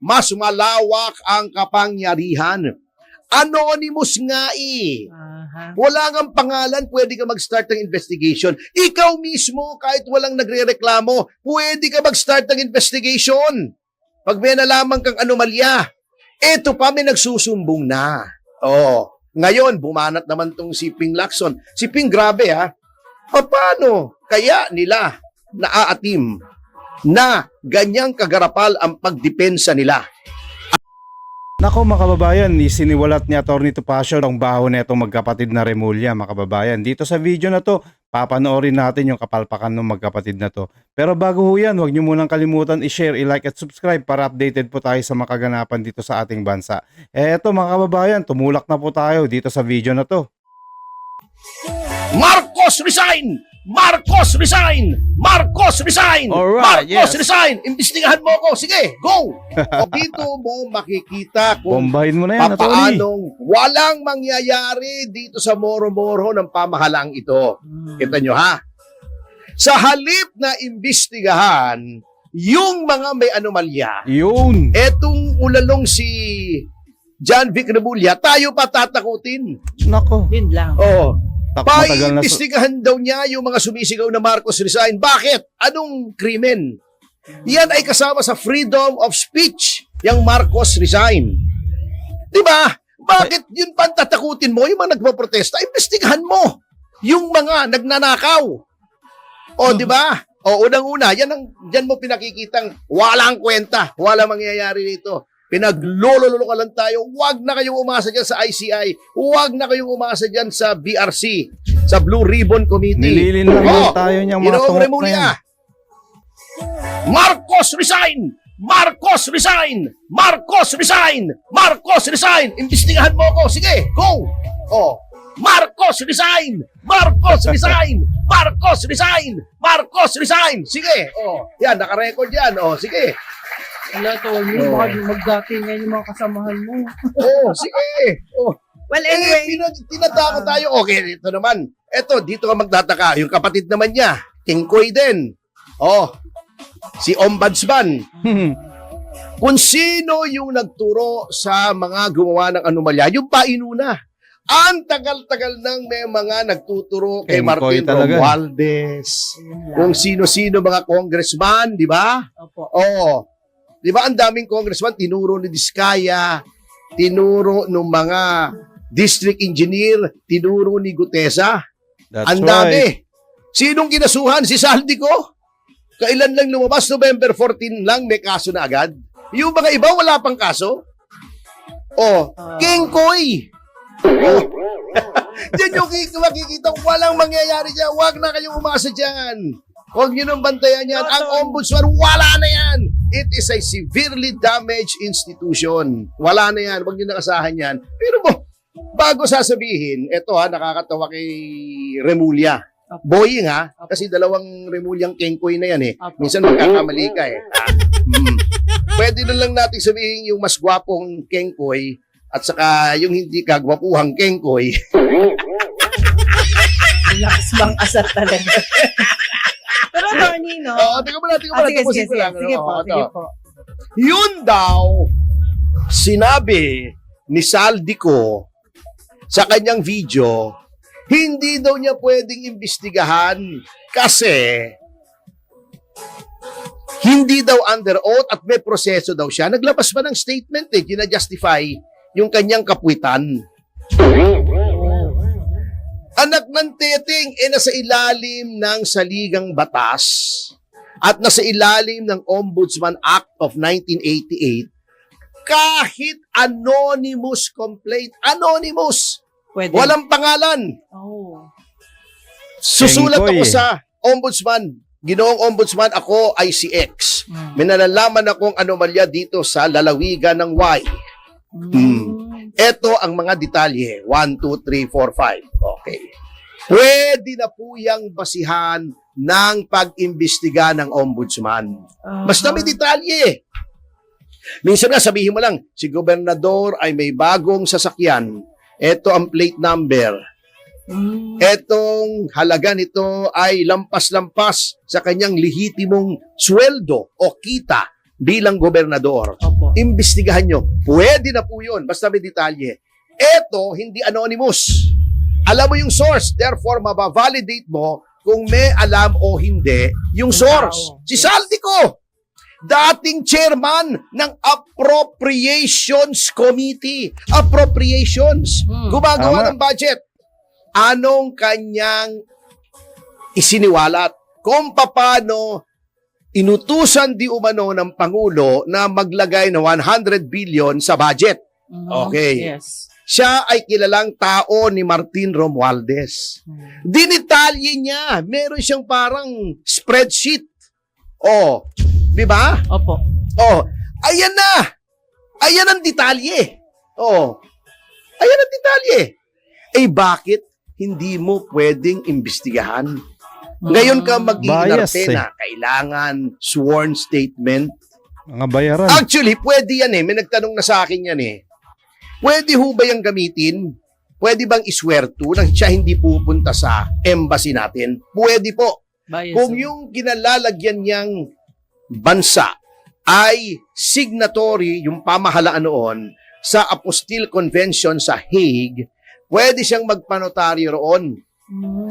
mas malawak ang kapangyarihan. Anonymous nga eh. Wala ngang pangalan, pwede ka mag-start ng investigation. Ikaw mismo, kahit walang nagre-reklamo, pwede ka mag-start ng investigation. Pag may nalaman kang anomalya, eto pa may nagsusumbong na. Oh, ngayon, bumanat naman tong si Ping Lacson. Si Ping, grabe ha. Paano kaya nila naaatim na ganyang kagarapal ang pagdepensa nila? Nako mga kababayan, isiniwalat ni Atty. Topacio ang baho na itong magkapatid na Remulla mga kababayan. Dito sa video na to, papanoorin natin yung kapalpakan ng magkapatid na to. Pero bago ho yan, huwag nyo munang kalimutan i-share, i-like at subscribe para updated po tayo sa makaganapan dito sa ating bansa. Eto mga kababayan, tumulak na po tayo dito sa video na to. Marcos resign! Marcos resign! Marcos resign! Alright, Marcos yes. resign! Imbestigahan mo ako. Sige, go! O dito mo makikita kung Bombahin mo na yan, Atty. papaanong walang mangyayari dito sa moro-moro ng pamahalang ito. Kita nyo ha? Sa halip na imbestigahan yung mga may anomalya, Yun! etong ulalong si John Vic Remulla, tayo pa tatakutin. Nako. Yun lang. Oo. Matagal na Paimbestigahan daw niya yung mga sumisigaw na Marcos resign. Bakit? Anong krimen? Yan ay kasama sa freedom of speech, yung Marcos resign. Diba? Bakit yun pantatakutin mo? Yung mga nagpaprotesta, imbestigahan mo yung mga nagnanakaw. O, diba? O, unang-una, yan mo pinakikitang walang kwenta, walang mangyayari dito. Pinaglololo ka lang tayo. Huwag na kayong umasa dyan sa ICI. Huwag na kayong umasa dyan sa BRC, sa Blue Ribbon Committee. Nililin lang tayo niyang mga Ginoong tungkol na Remulla. yan. Marcos resign! Marcos resign! Marcos resign! Marcos resign! Imbestigahan mo ako. Sige, go! Oh, Marcos resign! Marcos resign! Marcos resign! Marcos resign! Sige, oh, yan, naka-record yan. Oh, sige. Wala, Tony. Baka magdatingan yung mga kasamahan mo. Oh, sige. Oh. Well, anyway. Tinatako tayo. Okay, ito naman. Ito, dito ka magtataka. Yung kapatid naman niya, King Koy din. Oh, si Ombudsman. Kung sino yung nagturo sa mga gumawa ng anomalya, yung pa inuna. Ang tagal-tagal nang may mga nagtuturo kay King Martin Koy talaga. Romualdez. Kung sino-sino mga congressman, di ba? Opo. Oo. Di ba ang daming congressman, tinuro ni Diskaya, tinuro ng mga district engineer, tinuro ni Gutesa. That's Ang dami. Sinong kinasuhan? Si Saldico? Kailan lang lumabas? November 14 lang, may kaso na agad. Yung mga iba, wala pang kaso. Oh, King Koy. Oh. Diyan yung makikita, walang mangyayari dyan. Huwag na kayong umasa dyan. Huwag nyo nang bantayan yan. Ang ombudsman, wala na yan. It is a severely damaged institution. Wala na yan. Huwag nyo nakasahan yan. Pero bago sasabihin, eto ha, nakakatawa kay Remulla. Boying ha, kasi dalawang Remullang Kengkoy na yan eh. Minsan magkakamali ka eh. Pwede na lang natin sabihin yung mas gwapong Kengkoy at saka yung hindi kagwapuhang Kengkoy. Lakas bang asat talaga. Pero Tony, no? Tingnan mo na. Sige po. Yun daw, sinabi ni Saldico sa kanyang video, hindi daw niya pwedeng imbestigahan kasi hindi daw under oath at may proseso daw siya. Naglabas pa ng statement eh, gina-justify yung kanyang kapuitan. Anak ng Teting nasa ilalim ng saligang batas at nasa ilalim ng Ombudsman Act of 1988 kahit anonymous complaint. Anonymous. Pwede. Walang pangalan. Oh. Susulat Kengkoy. ako sa Ombudsman. Ginoong Ombudsman, ako ay si X. May nalalaman akong anomalya dito sa lalawigan ng Y. Ito ang mga detalye. 1, 2, 3, 4, 5. Okay. Pwede na po yung basihan ng pag-imbestiga ng ombudsman. Basta may detalye. Minsan nga sabihin mo lang, si gobernador ay may bagong sasakyan. Ito ang plate number. Etong halaga nito ay lampas-lampas sa kanyang lehitimong sweldo o kita bilang gobernador. Opo. Imbestigahan nyo. Pwede na po yun. Basta may detalye. Eto, hindi anonymous. Alam mo yung source. Therefore, mabavalidate mo kung may alam o hindi yung source. Si Saldico, dating chairman ng Appropriations Committee. Appropriations. Gumagawa Tama. ng budget. Anong kanyang isiniwalat? Kung paano inutusan di umano ng Pangulo na maglagay ng 100 billion sa budget. Okay. Yes. Siya ay kilalang tao ni Martin Romualdez. Dinitalye niya. Meron siyang parang spreadsheet. Oh, di ba? Opo. Oh, ayan na. Ayan ang detalye. Oh, ayan ang detalye. Eh bakit hindi mo pwedeng imbestigahan? Ngayon ka mag-iinarte Bias, na kailangan sworn statement. Mga bayaran. Actually, pwede yan eh. May nagtanong na sa akin yan eh. Pwede ho ba yung gamitin? Pwede bang iswerto nang siya hindi pupunta sa embassy natin? Pwede po. Kung yung kinalalagyan niyang bansa ay signatory yung pamahalaan noon sa Apostille Convention sa Hague, pwede siyang magpanotaryo roon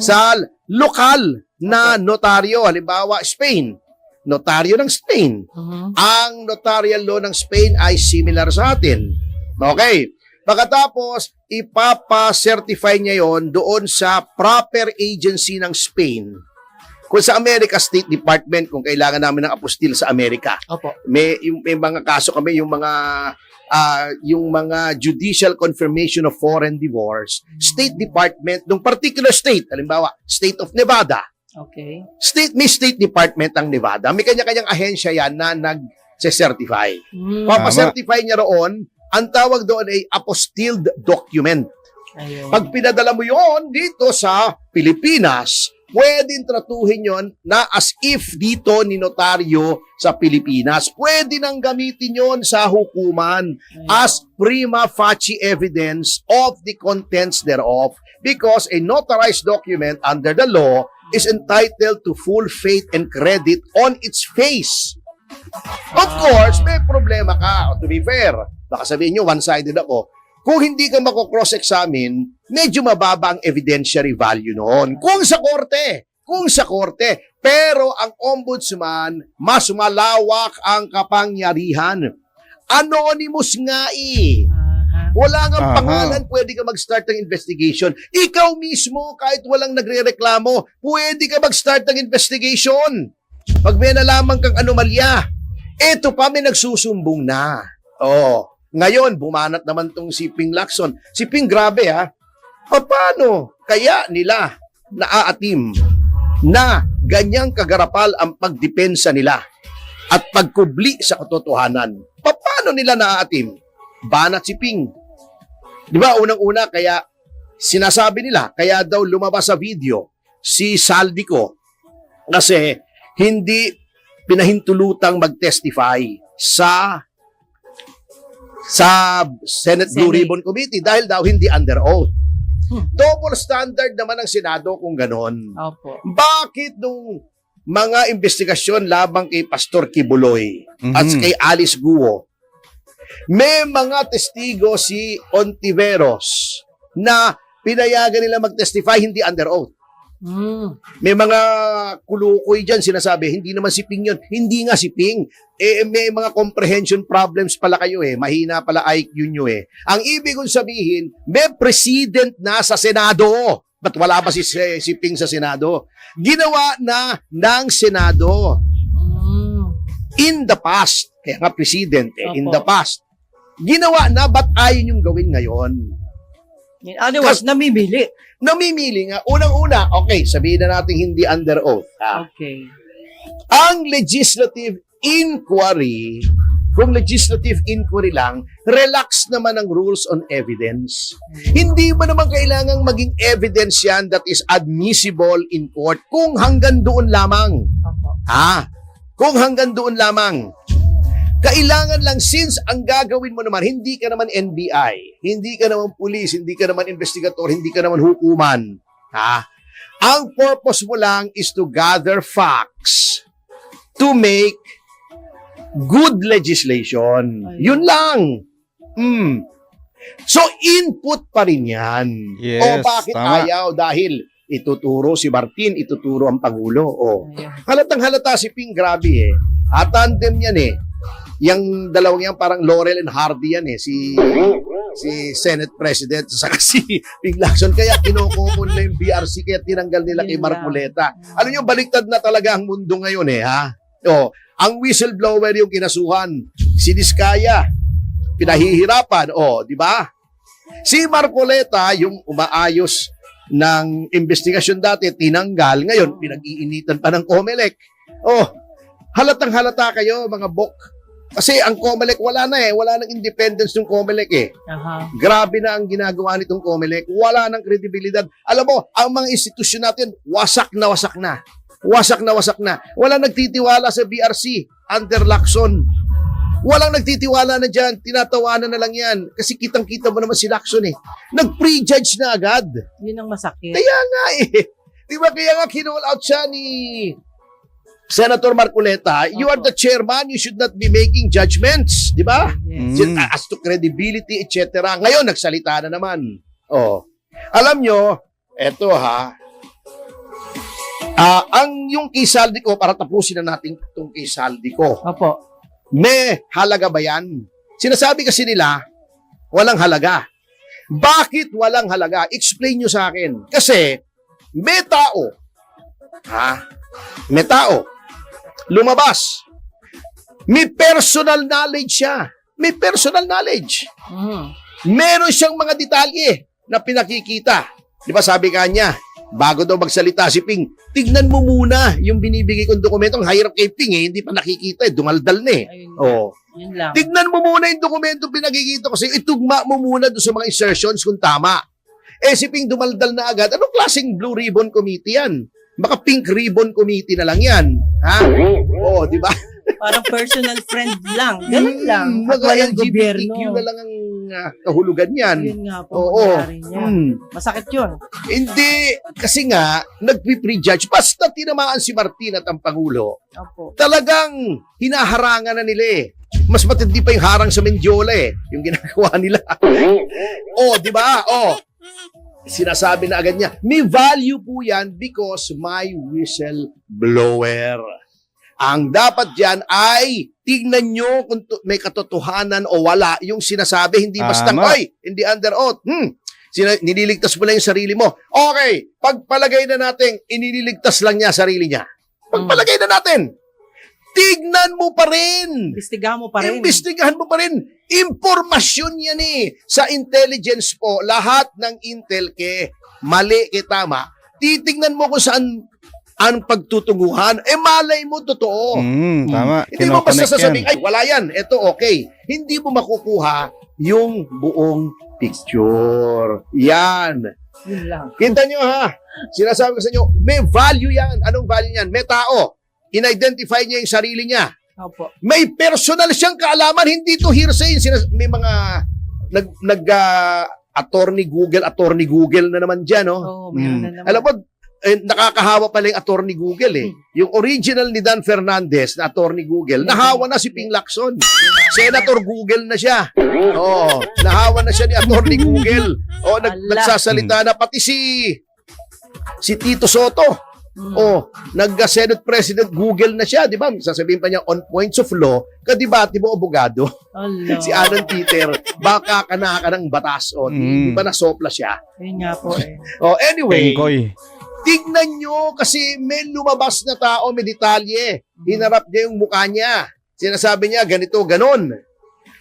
sa lokal na notaryo. Halimbawa, Spain. Notaryo ng Spain. Ang notarial law ng Spain ay similar sa atin. Okay. Pagkatapos, ipapa-certify niya yon doon sa proper agency ng Spain. Kung sa America, State Department, kung kailangan namin ng apostille sa Amerika. Opo. May mga kaso kami, yung mga judicial confirmation of foreign divorce, State Department, ng particular state, halimbawa, State of Nevada. Okay. May State Department ang Nevada. May kanya-kanyang ahensya yan na nag-certify. Papacertify niya roon, ang tawag doon ay apostilled document. Ayun. Pag pinadala mo yon dito sa Pilipinas, pwedeng tratuhin yon na as if dito ni notaryo sa Pilipinas. Pwede nang gamitin yon sa hukuman as prima facie evidence of the contents thereof because a notarized document under the law is entitled to full faith and credit on its face. Of course, may problema ka. To be fair, baka sabihin nyo, one-sided ako. Kung hindi ka mako-cross-examine, medyo mababa ang evidentiary value noon. Kung sa korte. Pero ang ombudsman, mas malawak ang kapangyarihan. Anonymous nga eh. Wala nga Aha. pangalan, pwede ka mag-start ng investigation. Ikaw mismo, kahit walang nagre-reklamo, pwede ka mag-start ng investigation. Pag may nalaman kang anomalya, eto pa may nagsusumbong na. Oh, ngayon, bumanat naman tong si Ping Lacson. Si Ping, grabe ha. Paano kaya nila naaatim na ganyang kagarapal ang pagdepensa nila at pagkubli sa katotohanan? Paano nila naaatim? Banat si Ping. Di ba, unang-una, kaya sinasabi nila, kaya daw lumabas sa video si Saldico kasi hindi pinahintulutang mag-testify sa Senate Blue Ribbon Committee dahil daw hindi under oath. Double standard naman ang Senado kung ganon. Opo. Bakit nung mga investigasyon labang kay Pastor Kibuloy at kay Alice Guo, may mga testigo si Ontiveros na pinayagan nila mag-testify hindi under oath. May mga kulukoy dyan, sinasabi, hindi naman si Ping yun. Hindi nga si Ping. May mga comprehension problems pala kayo eh. Mahina pala IQ nyo eh. Ang ibig kong sabihin, may president na sa Senado. Ba't wala ba si Ping sa Senado? Ginawa na ng Senado. In the past. Kaya nga president in the past. Ginawa na, ba't ayaw yung gawin ngayon? Otherwise, namimili. Namimili nga. Unang-una, okay, sabihin na natin hindi under oath. Okay. Ang legislative inquiry, kung legislative inquiry lang, relax naman ang rules on evidence. Hindi ba naman kailangang maging evidence yan that is admissible in court kung hanggang doon lamang? Opo. Kung hanggang doon lamang. Kailangan lang, since ang gagawin mo naman, hindi ka naman NBI, hindi ka naman pulis, hindi ka naman investigator, hindi ka naman hukuman. Ang purpose mo lang is to gather facts to make good legislation. Ayun. Yun lang. So, input pa rin yan. Yes, O bakit tama. ayaw? Dahil ituturo si Martin, ituturo ang Pangulo. O, Ayun. halatang halata si Ping, grabe eh. At tandem yan eh. Yung dalawang yan, parang Laurel and Hardy yan eh. Si Senate President saka si Ping Lacson. Kaya kinukupon na yung BRC, kaya tinanggal nila kay Yun Marcoleta. lang. Alam nyo, baliktad na talaga ang mundo ngayon eh, ha? O, ang whistleblower yung kinasuhan. Si Diskaya, pinahihirapan. O, di ba? Si Marcoleta, yung umaayos ng investigasyon dati, tinanggal. Ngayon, pinag-iinitan pa ng COMELEC. Oh, halatang halata kayo, mga bok. Kasi ang COMELEC, wala na eh. Wala nang independence ng COMELEC eh. Aha. Grabe na ang ginagawa nitong COMELEC. Wala nang kredibilidad. Alam mo, ang mga institusyon natin, wasak na wasak na. Wasak na wasak na. Wala nagtitiwala sa BRC under Lacson. Walang nagtitiwala na dyan. Tinatawanan na lang yan. Kasi kitang-kita mo naman si Lacson eh. Nag-prejudge na agad. Yun ang masakit. Kaya nga eh. Di ba kaya nga kinall out siya ni Senator Marcoleta, you are the chairman, you should not be making judgments. Di ba? Yes. As to credibility, etc. Ngayon, nagsalita na naman. Oh. Alam nyo, eto ha, ang yung kay Saldico, para tapusin na natin itong kay Saldico, Opo. may halaga ba yan? Sinasabi kasi nila, walang halaga. Bakit walang halaga? Explain nyo sa akin. Kasi, may tao, may tao, lumabas, may personal knowledge siya. May personal knowledge. Meron siyang mga detalye na pinakikita. Di ba sabi ka niya, bago daw magsalita si Ping, tignan mo muna yung binibigay kong dokumento. Ang hirap kay Ping eh, hindi pa nakikita eh, dumaldal na eh. Ayun. Oh. Yun lang. Tignan mo muna yung dokumento pinakikita kasi itugma mo muna doon sa mga insertions kung tama. Eh si Ping dumaldal na agad. Anong klaseng Blue Ribbon Committee yan? Baka Pink Ribbon Committee na lang yan. Ha? Oo, di ba? Parang personal friend lang. Ganun lang. At Mga walang LGBTQ gobyerno. na lang ang kahulugan yan. Yun nga po. Oo. Mangyari niya. Masakit yun. Hindi, kasi nga, nagpi-prejudge. Basta tinamaan si Martin at ang Pangulo, Opo. talagang hinaharangan na nila eh. Mas matindi pa yung harang sa Mendiola eh, yung ginagawa nila. Oh, di ba? Oh, sinasabi na agad niya, may value po yan because my whistleblower. Ang dapat dyan ay tignan nyo kung may katotohanan o wala yung sinasabi, hindi basta, Tama. oy, hindi under oath. Nililigtas mo lang yung sarili mo. Okay, pagpalagay na natin, inililigtas lang niya sarili niya. Pagpalagay na natin. Tignan mo pa rin. Imbestigahan mo pa rin. Imbestigahan mo pa rin. Impormasyon yan eh. Sa intelligence po, lahat ng intel mali tama. Titignan mo kung saan ang pagtutunguhan. Eh malay mo, totoo. Tama. Hindi mo basta Kinoconnect sasabihin, yan. ay wala yan, eto okay. Hindi mo makukuha yung buong picture. Yan. Yun lang. Kita nyo ha, sinasabi ko sa inyo, may value yan. Anong value yan? May tao. In-identify niya yung sarili niya. Opo. May personal siyang kaalaman, hindi to hearsay. May mga attorney Google na naman dyan, no? Oo, meron na naman. Alam mo, nakakahawa pala yung attorney Google eh. Yung original ni Dan Fernandez na attorney Google, nahawa na si Ping Lacson. Senator Google na siya. Oo, nahawa na siya ni attorney Google. O, nagsasalita na pati si Tito Soto. Oh, nag-Senate President Google na siya, di ba? Sasabihin pa niya, on points of law, kadibati mo abogado. Allah. Si Alan Peter, baka ka ng batas. O, di ba nasopla siya? Yun nga po eh. Oh, anyway, Tengkoy. tignan nyo kasi may lumabas na tao, may detalye. Hinarap niya yung mukha niya. Sinasabi niya, ganito, ganon.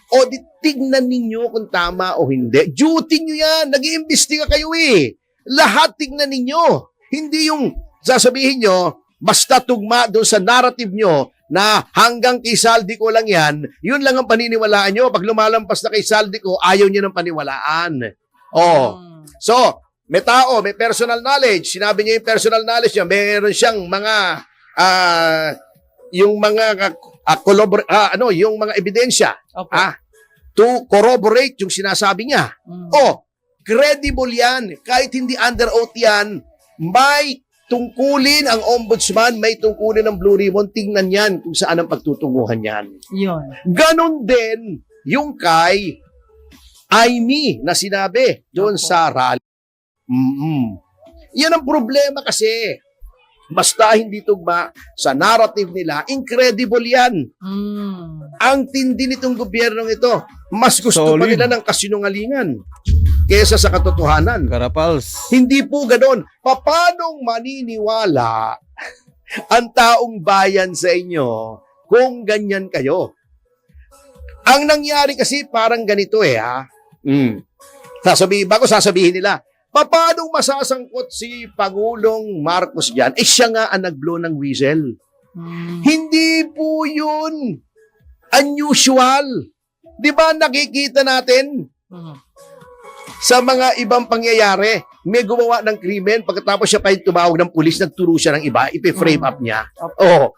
O, tignan ninyo kung tama o hindi. Duty nyo yan. Nag-iimbestiga kayo eh. Lahat tignan ninyo. Hindi yung sasabihin nyo, basta tugma doon sa narrative nyo na hanggang kay Saldico lang yan, yun lang ang paniniwalaan nyo. Pag lumalampas na kay Saldico, ayaw nyo ng paniwalaan. Oh. So, may tao, may personal knowledge. Sinabi niya yung personal knowledge niya. Meron siyang mga yung mga yung mga ebidensya Opo. to corroborate yung sinasabi niya. Oh, credible yan. Kahit hindi under oath yan, may tungkulin ang ombudsman, may tungkulin ng Blue Ribbon, tingnan yan kung saan ang pagtutunguhan yan. Yun. Ganon din yung kay Aimee na sinabi doon Opo. sa rally. Yan ang problema kasi. Basta hindi tugma sa narrative nila, incredible yan. Ang tindi nitong gobyernong ito. Mas gusto pa Solid. nila ng kasinungalingan kesa sa katotohanan. Garapals. Hindi po ganon. Paano maniniwala ang taong bayan sa inyo kung ganyan kayo? Ang nangyari kasi parang ganito ha. Sasabihin nila, paano masasangkot si Pangulong Marcos dyan? Siya nga ang nag-blow ng whistle. Hindi po yun unusual. Di ba nakikita natin sa mga ibang pangyayari, may gumawa ng krimen, pagkatapos siya pa yung tumawag ng pulis, nagturo siya ng iba, ipi-frame up niya. Oh.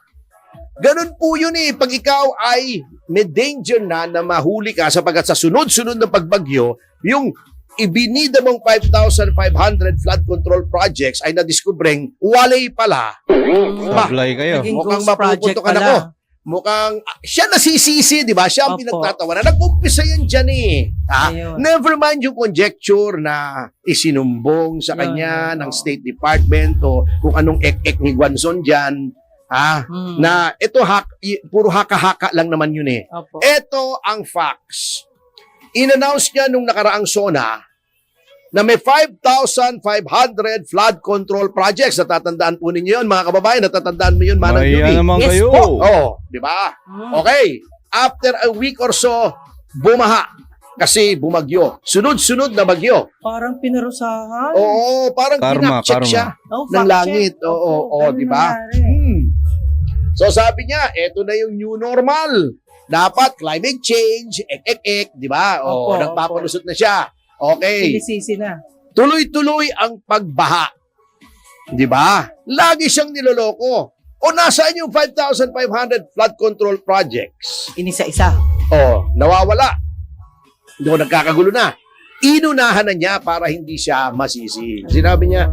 Ganun po yun Pag ikaw ay may danger na mahuli ka sapagkat sa sunod-sunod na pagbagyo, yung ibinida mong 5,500 flood control projects ay nadiskubreng walay pala. Sablay kayo. Naging Mukhang ghost project mapuputokan pala. ako. Mukhang siya nasisisi, di ba? Siya ang Opo. pinagtatawanan. Nag-umpisa yan dyan Ha? Ayun. Never mind yung conjecture na isinumbong sa Yun, kanya yun, ng oo. State Department o kung anong ek-ek ni Guanzon dyan. Na ito puro haka-haka lang naman yun Opo. Ito ang facts. In-announce niya nung nakaraang SONA na may 5,500 flood control projects. Natatandaan po ninyo yun, mga kababayan. Natatandaan mo yun, Manang Maya Yubi. naman Yes kayo. po. Oh, di ba? Okay. After a week or so, bumaha. Kasi bumagyo. Sunod-sunod na bagyo. Parang pinarusahan. Oo, parang Karma, pinakcheck karma. siya Oh, ng fact langit. check. Oo, Opo, ganun di ba? nangyari. So sabi niya, eto na yung new normal. Dapat climate change, ek, di ba? O, Opo, nagpapalusot na siya. Okay. Sinisisi na. Tuloy-tuloy ang pagbaha. Di ba? Lagi siyang niloloko. O nasaan yung 5,500 flood control projects? Inisa-isa. O, nawawala. Doon nagkakagulo na. Inunahan na niya para hindi siya masisi. Sinabi niya,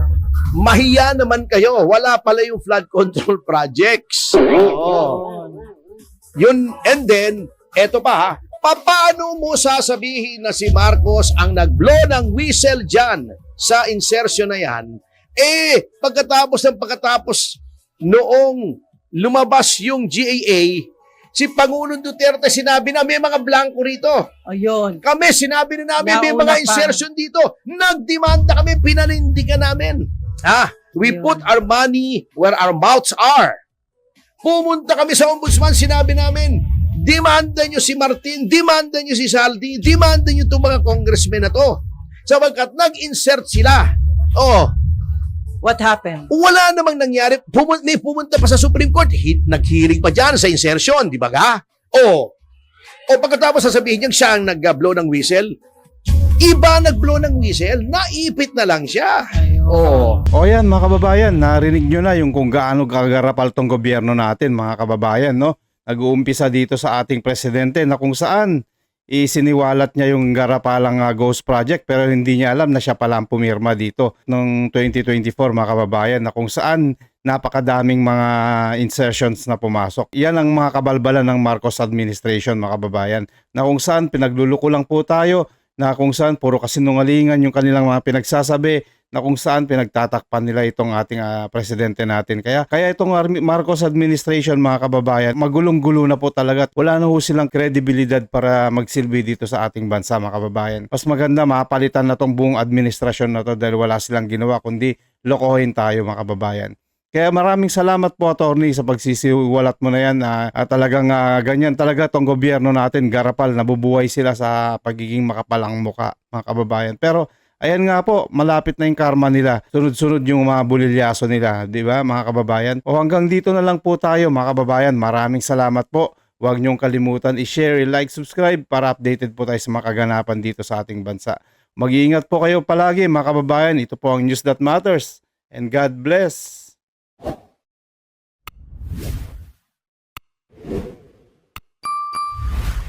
mahiya naman kayo. Wala pala yung flood control projects. Oo. Yun, and then, eto pa ha, paano mo sasabihin na si Marcos ang nag-blow ng whistle dyan sa insertion na yan? Pagkatapos noong lumabas yung GAA, si Pangulong Duterte sinabi na may mga blanco rito. Ayun. Kami, sinabi na namin may Nauna mga pa. insertion dito. Nagdemanda kami, pinanindigan namin. We Ayun. put our money where our mouths are. Pumunta kami sa ombudsman, sinabi namin, demanda nyo si Martin, demanda nyo si Saldi, demanda nyo itong mga congressmen na to. Sapagkat nag-insert sila. What happened? Wala namang nangyari. May pumunta pa sa Supreme Court, naghiring pa dyan sa insertion, di ba ga? O pagkatapos sasabihin niya siya ang nag-blow ng whistle, iba nag-blow ng whistle, naipit na lang siya. Ayun. O yan mga kababayan, narinig nyo na yung kung gaano kagarapal tong gobyerno natin mga kababayan, no? Nag-uumpisa dito sa ating presidente na kung saan isiniwalat niya yung garapalang Ghost Project pero hindi niya alam na siya pala ang pumirma dito noong 2024 mga kababayan, na kung saan napakadaming mga insertions na pumasok. Yan ang mga kabalbalan ng Marcos administration mga kababayan, na kung saan pinagluluko lang po tayo, na kung saan puro kasinungalingan yung kanilang mga pinagsasabi, na kung saan pinagtatakpan nila itong ating presidente natin. Kaya itong Marcos administration mga kababayan, magulong-gulo na po talaga at wala na ho silang kredibilidad para magsilbi dito sa ating bansa mga kababayan. Mas maganda mapalitan na tong buong administrasyon na to dahil wala silang ginawa kundi lokohin tayo mga kababayan. Kaya maraming salamat po attorney sa pagsisiwalat mo na yan. Talagang ganyan talaga tong gobyerno natin, garapal, nabubuhay sila sa pagiging makapalang muka mga kababayan. Pero ayan nga po, malapit na yung karma nila. Sunod-sunod yung mga bulilyaso nila, di ba mga kababayan? O hanggang dito na lang po tayo mga kababayan. Maraming salamat po. Huwag niyong kalimutan i-share, i-like, subscribe para updated po tayo sa mga kaganapan dito sa ating bansa. Mag-iingat po kayo palagi mga kababayan. Ito po ang News That Matters. And God bless.